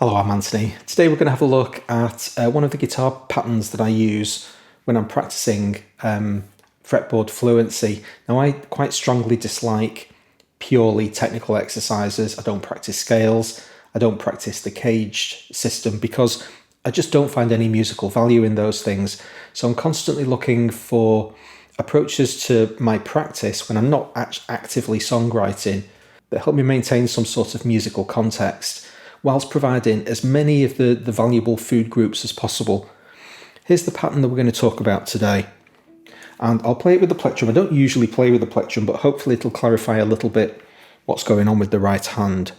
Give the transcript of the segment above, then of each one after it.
Hello, I'm Anthony. Today we're going to have a look at one of the guitar patterns that I use when I'm practicing fretboard fluency. Now, I quite strongly dislike purely technical exercises. I don't practice scales. I don't practice the caged system because I just don't find any musical value in those things. So I'm constantly looking for approaches to my practice when I'm not actively songwriting that help me maintain some sort of musical context, whilst providing as many of the valuable food groups as possible. Here's the pattern that we're going to talk about today. And I'll play it with the plectrum. I don't usually play with the plectrum, but hopefully it'll clarify a little bit what's going on with the right hand.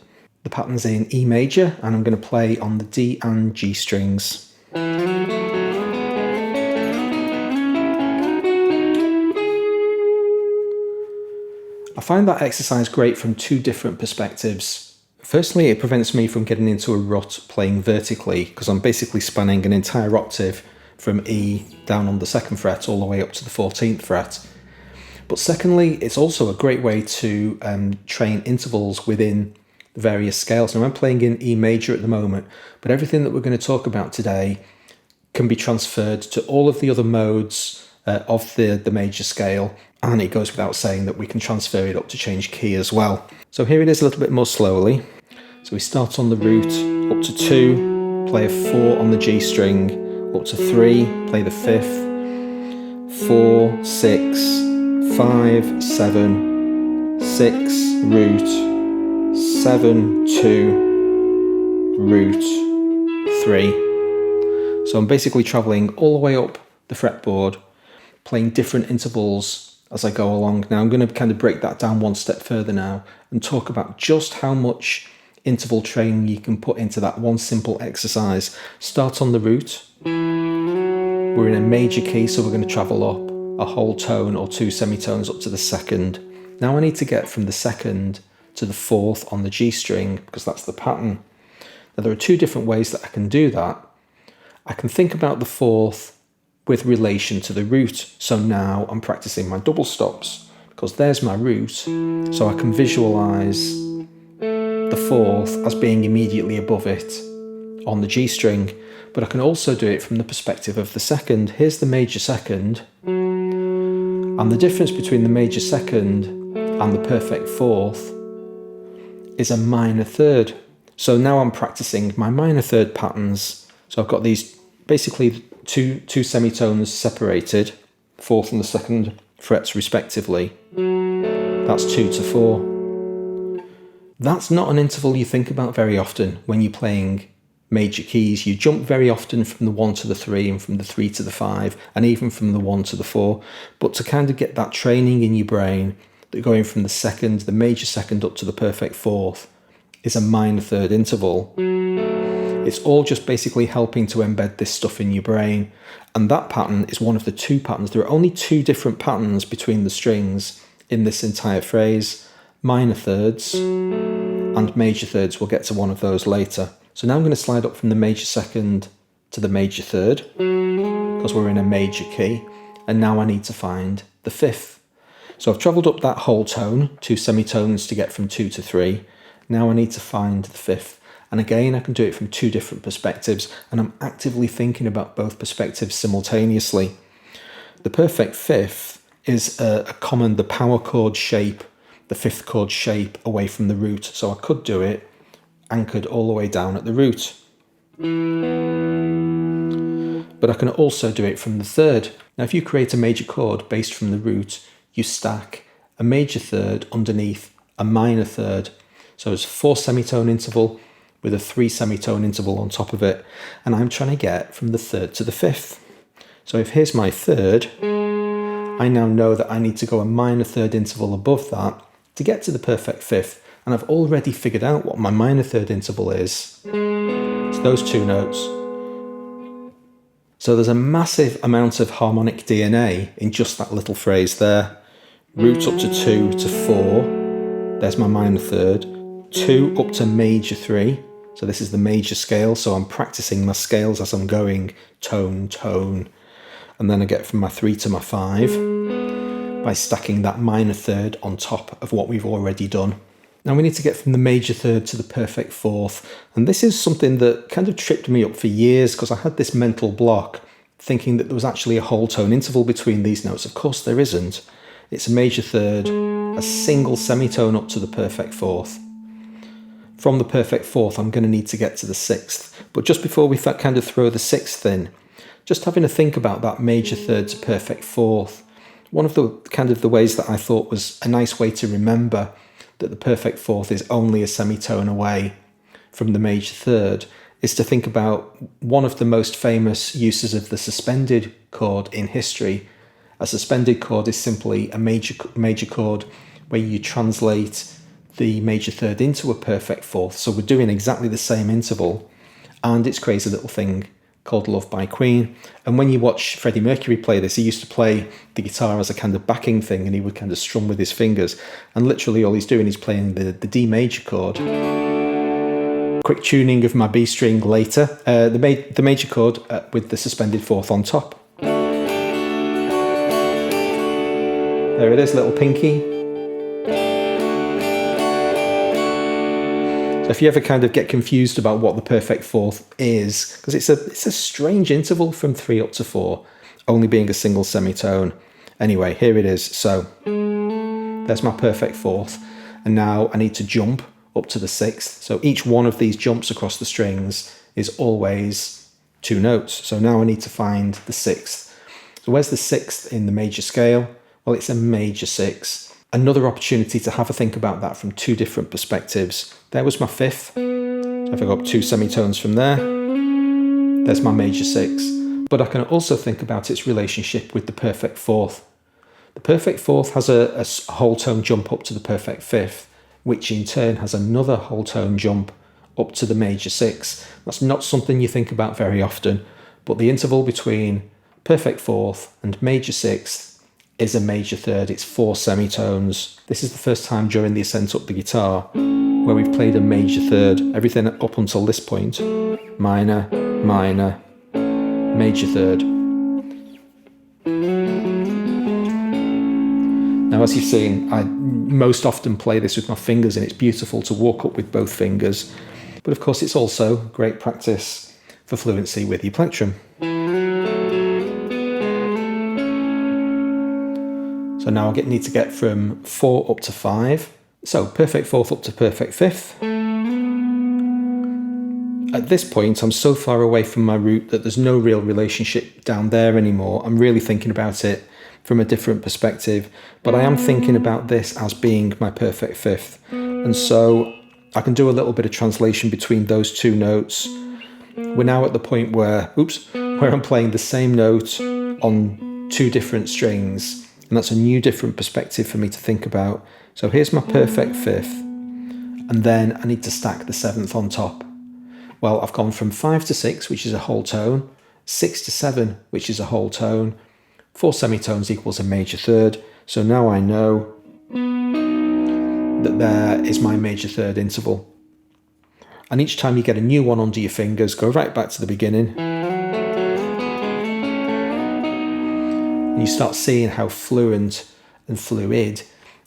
The pattern's in E major, and I'm going to play on the D and G strings. I find that exercise great from two different perspectives. Firstly, it prevents me from getting into a rut playing vertically because I'm basically spanning an entire octave from E down on the 2nd fret all the way up to the 14th fret. But secondly, it's also a great way to train intervals within the various scales. Now, I'm playing in E major at the moment, but everything that we're going to talk about today can be transferred to all of the other modes of the major scale, and it goes without saying that we can transfer it up to change key as well. So here it is a little bit more slowly. So we start on the root, up to 2, play a 4 on the G string, up to 3, play the 5th, 4, 6, 5, 7, 6, root, 7, 2, root, 3. So I'm basically travelling all the way up the fretboard, playing different intervals as I go along. Now I'm going to kind of break that down one step further now and talk about just how much interval training you can put into that one simple exercise. Start on the root. We're in a major key, so we're going to travel up a whole tone or 2 semitones up to the 2nd. Now I need to get from the 2nd to the 4th on the G string because that's the pattern. Now there are 2 different ways that I can do that. I can think about the 4th with relation to the root. So now I'm practicing my double stops because there's my root, so I can visualize the 4th as being immediately above it on the G string, but I can also do it from the perspective of the 2nd. Here's the major 2nd, and the difference between the major 2nd and the perfect 4th is a minor 3rd. So now I'm practicing my minor 3rd patterns. So I've got these basically two semitones separated, 4th and the 2nd frets respectively. That's 2 to 4. That's not an interval you think about very often when you're playing major keys. You jump very often from the 1 to the 3 and from the 3 to the 5 and even from the 1 to the 4. But to kind of get that training in your brain that going from the 2nd, the major 2nd up to the perfect 4th is a minor 3rd interval. It's all just basically helping to embed this stuff in your brain. And that pattern is one of the 2 patterns. There are only 2 different patterns between the strings in this entire phrase. Minor 3rds and major 3rds. We'll get to one of those later. So now I'm going to slide up from the major 2nd to the major 3rd because we're in a major key. And now I need to find the 5th. So I've travelled up that whole tone, 2 semitones to get from 2 to 3. Now I need to find the 5th. And again, I can do it from 2 different perspectives, and I'm actively thinking about both perspectives simultaneously. The perfect 5th is the power chord shape, the 5th chord shape away from the root. So I could do it anchored all the way down at the root. But I can also do it from the 3rd. Now, if you create a major chord based from the root, you stack a major 3rd underneath a minor 3rd. So it's a 4 semitone interval with a 3 semitone interval on top of it. And I'm trying to get from the 3rd to the 5th. So if here's my 3rd, I now know that I need to go a minor 3rd interval above that to get to the perfect 5th. And I've already figured out what my minor 3rd interval is. It's those 2 notes. So there's a massive amount of harmonic DNA in just that little phrase there. Root up to 2 to 4. There's my minor 3rd. 2 up to major 3. So this is the major scale. So I'm practicing my scales as I'm going tone, tone. And then I get from my 3 to my 5 by stacking that minor 3rd on top of what we've already done. Now we need to get from the major third to the perfect fourth. And this is something that kind of tripped me up for years because I had this mental block thinking that there was actually a whole tone interval between these notes. Of course there isn't. It's a major third, a single semitone up to the perfect fourth. From the perfect fourth, I'm going to need to get to the sixth. But just before we kind of throw the sixth in, just having a think about that major third to perfect fourth. One of the kind of the ways that I thought was a nice way to remember that the perfect fourth is only a semitone away from the major third is to think about one of the most famous uses of the suspended chord in history. A suspended chord is simply a major chord where you translate the major third into a perfect fourth. So we're doing exactly the same interval, and it's Crazy Little Thing called Love by Queen. And when you watch Freddie Mercury play this, he used to play the guitar as a kind of backing thing, and he would kind of strum with his fingers, and literally all he's doing is playing the D major chord. Quick tuning of my B string later, the major chord with the suspended fourth on top. There it is, little pinky. So if you ever kind of get confused about what the perfect fourth is, because it's a strange interval from 3 up to 4, only being a single semitone. Anyway, here it is. So there's my perfect fourth. And now I need to jump up to the sixth. So each one of these jumps across the strings is always 2 notes. So now I need to find the sixth. So where's the sixth in the major scale? Well, it's a major 6. Another opportunity to have a think about that from 2 different perspectives. There was my fifth. So if I go up 2 semitones from there, there's my major 6. But I can also think about its relationship with the perfect fourth. The perfect fourth has a whole tone jump up to the perfect fifth, which in turn has another whole tone jump up to the major 6. That's not something you think about very often, but the interval between perfect fourth and major 6th is a major third. It's 4 semitones. This is the first time during the ascent up the guitar where we've played a major third. Everything up until this point, minor, minor, major third. Now, as you've seen, I most often play this with my fingers, and it's beautiful to walk up with both fingers. But of course, it's also great practice for fluency with your plectrum. So now I need to get from 4 up to 5. So perfect fourth up to perfect fifth. At this point, I'm so far away from my root that there's no real relationship down there anymore. I'm really thinking about it from a different perspective, but I am thinking about this as being my perfect fifth. And so I can do a little bit of translation between those 2 notes. We're now at the point where I'm playing the same note on 2 different strings. And that's a new different perspective for me to think about. So here's my perfect fifth. And then I need to stack the 7th on top. Well, I've gone from 5 to 6, which is a whole tone, 6 to 7, which is a whole tone, 4 semitones equals a major third. So now I know that there is my major third interval. And each time you get a new one under your fingers, go right back to the beginning. And you start seeing how fluent and fluid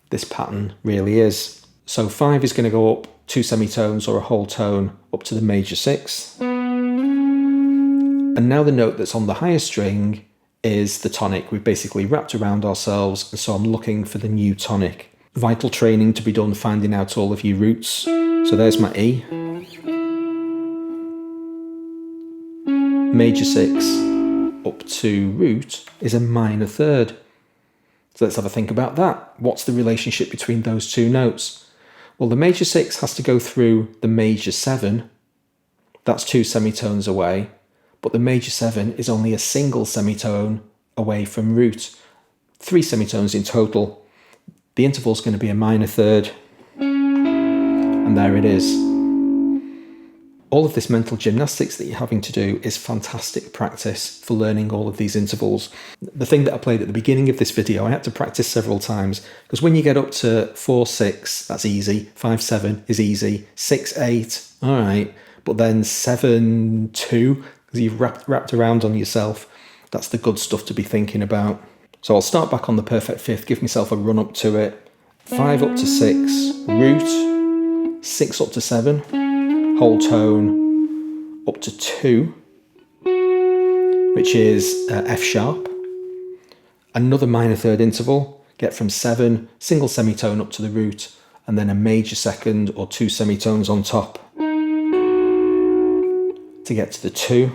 this pattern really is. So 5 is going to go up 2 semitones or a whole tone up to the major 6. And now the note that's on the higher string is the tonic. We've basically wrapped around ourselves, and so I'm looking for the new tonic. Vital training to be done finding out all of your roots. So there's my E. Major 6 up to root is a minor third. So let's have a think about that. What's the relationship between those 2 notes? Well, the major 6 has to go through the major 7. That's 2 semitones away. But the major 7 is only a single semitone away from root. 3 semitones in total. The interval is going to be a minor third. And there it is. All of this mental gymnastics that you're having to do is fantastic practice for learning all of these intervals. The thing that I played at the beginning of this video, I had to practice several times, because when you get up to 4-6, that's easy. 5-7 is easy. 6-8, all right. But then 7-2, because you've wrapped around on yourself, that's the good stuff to be thinking about. So I'll start back on the perfect fifth, give myself a run up to it. 5 up to 6, root, 6 up to 7, whole tone up to 2, which is F sharp, another minor third interval, get from 7, single semitone up to the root, and then a major second or 2 semitones on top to get to the 2.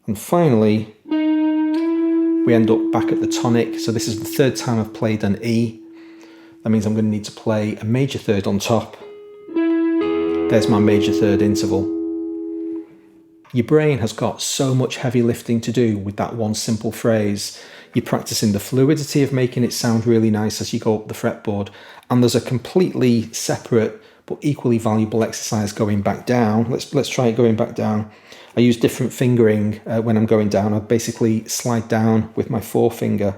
And finally, we end up back at the tonic. So this is the third time I've played an E. That means I'm going to need to play a major third on top. There's my major third interval. Your brain has got so much heavy lifting to do with that one simple phrase. You're practicing the fluidity of making it sound really nice as you go up the fretboard. And there's a completely separate but equally valuable exercise going back down. Let's try it going back down. I use different fingering when I'm going down. I basically slide down with my forefinger.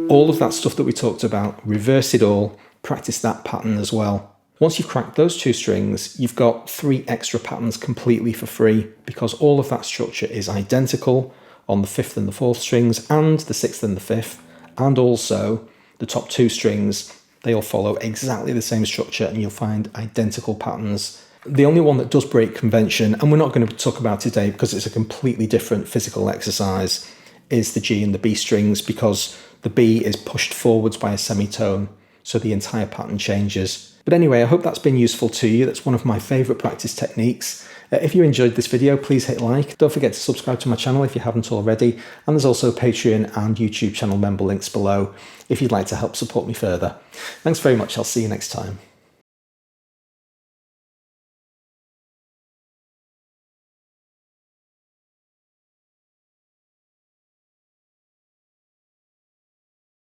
All of that stuff that we talked about, reverse it all, practice that pattern as well. Once you've cracked those 2 strings, you've got 3 extra patterns completely for free, because all of that structure is identical on the 5th and the 4th strings and the 6th and the 5th, and also the top 2 strings. They all follow exactly the same structure and you'll find identical patterns. The only one that does break convention, and we're not going to talk about today because it's a completely different physical exercise, is the G and the B strings, because the B is pushed forwards by a semitone, so the entire pattern changes. But anyway, I hope that's been useful to you. That's one of my favourite practice techniques. If you enjoyed this video, please hit like. Don't forget to subscribe to my channel if you haven't already. And there's also Patreon and YouTube channel member links below if you'd like to help support me further. Thanks very much. I'll see you next time.